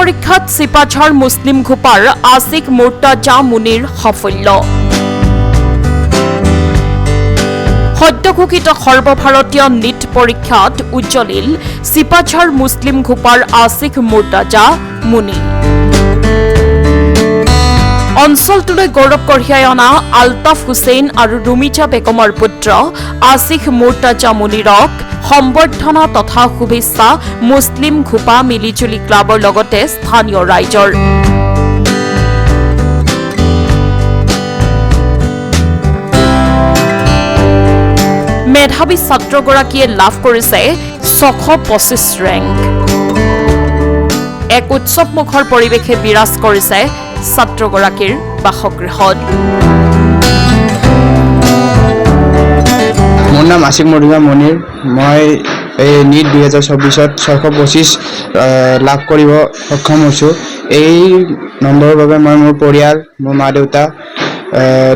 পৰীক্ষাত চিপাঝাৰ মুছলিম ঘোপাৰ আছিক মুৰ্তাজা মুনিৰ সাফল্য। সদ্যঘোষিত সৰ্বভাৰতীয় নীট পৰীক্ষাত উজ্জ্বলিল চিপাঝাৰ মুছলিম ঘোপাৰ আছিক মুৰ্তাজা মুনি। অঞ্চলটোলৈ গৌৰৱ কঢ়িয়াই অনা আলতাফ হুছেইন আৰু ৰুমিজা বেগমৰ পুত্ৰ আছিক মুৰ্তাজা মুনিৰক সম্বৰ্ধনা তথা শুভেচ্ছা মুছলিম ঘোপা মিলিজুলি ক্লাবৰ লগতে স্থানীয় ৰাইজৰ। মেধাৱী ছাত্ৰগৰাকীয়ে লাভ কৰিছে 625 ৰেংক। এক উৎসৱমুখৰ পৰিৱেশে বিৰাজ কৰিছে ছাত্ৰগৰাকীৰ বাসগৃহত। মোৰ নাম আছিক মুৰ্তাজা মুনিৰ। মই এই নীট 2024ত 625 লাভ কৰিব সক্ষম হৈছোঁ। এই নম্বৰৰ বাবে মই মোৰ পৰিয়াল, মোৰ মা দেউতা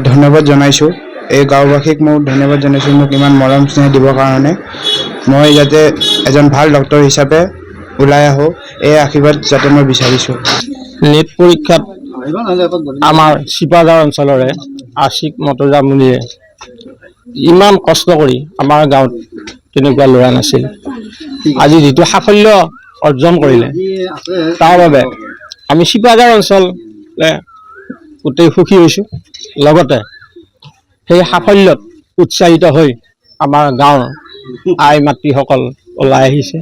ধন্যবাদ জনাইছোঁ। এই গাঁওবাসীক মই ধন্যবাদ জনাইছোঁ মোক ইমান মৰম স্নেহ দিবৰ কাৰণে। মই যাতে এজন ভাল ডক্তৰ হিচাপে ওলাই আহোঁ, এই আশীৰ্বাদ যাতে মই বিচাৰিছোঁ। নীট পৰীক্ষাত আমাৰ চিপাঝাৰ অঞ্চলৰে আছিক মুৰ্তাজা মুনিয়ে ইমান কষ্ট কৰি আমাৰ গাঁৱত তেনেকুৱা ল'ৰা নাছিল। আজি যিটো সাফল্য অৰ্জন কৰিলে তাৰ বাবে আমি চিপাঝাৰ অঞ্চলে গোটেই সুখী হৈছোঁ। লগতে সেই সাফল্যত উৎসাহিত হৈ আমাৰ গাঁৱৰ আই মাতৃসকল ওলাই আহিছে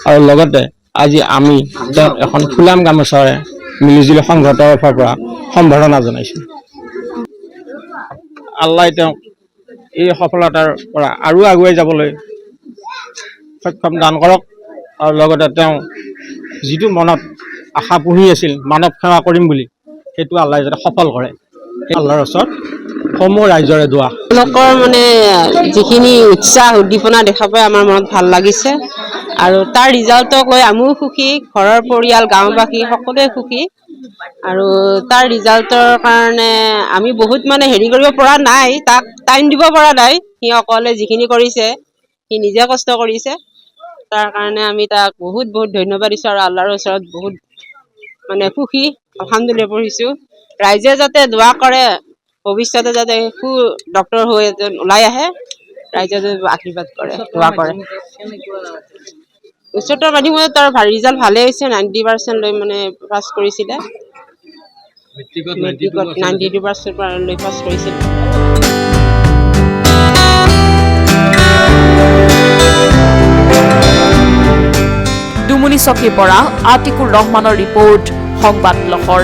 আৰু লগতে আজি আমি তেওঁক এখন ফুলাম গামোচাৰে মিলিজুলি সংঘৰ তৰফৰ পৰা সম্বৰ্ধনা জনাইছোঁ। আল্লাই তেওঁক এই সফলতাৰ পৰা আৰু আগুৱাই যাবলৈ সক্ষম দান কৰক আৰু লগতে তেওঁ যিটো মনত আশা পুহি আছিল মানৱ সেৱা কৰিম বুলি, সেইটো আল্লাই যাতে সফল কৰে, আল্লাহৰ ওচৰত সমূহ ৰাইজৰে দোৱা। তেওঁলোকৰ মানে যিখিনি উৎসাহ উদ্দীপনা দেখা পাই আমাৰ মনত ভাল লাগিছে আৰু তাৰ ৰিজাল্টক লৈ আমিও সুখী, ঘৰৰ পৰিয়াল গাঁওবাসী সকলোৱে সুখী। আৰু তাৰ ৰিজাল্টৰ কাৰণে আমি বহুত মানে হেৰি কৰিব পৰা নাই, তাক টাইম দিব পৰা নাই। সি অকলে যিখিনি কৰিছে সি নিজে কষ্ট কৰিছে, তাৰ কাৰণে আমি তাক বহুত বহুত ধন্যবাদ দিছোঁ আৰু আল্লাহৰ ওচৰত বহুত মানে সুখী আলহামদুলিল্লাহ পঢ়িছোঁ। ৰাইজে যাতে দোৱা কৰে ভৱিষ্যতে যাতে সু ডক্তৰ হৈ এজন ওলাই আহে, ৰাইজে যাতে আশীৰ্বাদ কৰে দোৱা কৰে। উচ্চতৰ মাধ্যমিকত তাৰ ৰিজাল্ট ভালে হৈছে, 90% লৈ মানে পাছ কৰিছিলে। মেট্ৰিকত 92% লৈ পাছ কৰিছিল। দুমুনি চকীৰ পৰা আতিকুৰ ৰহমানৰ ৰিপৰ্ট, সংবাদ লহৰ।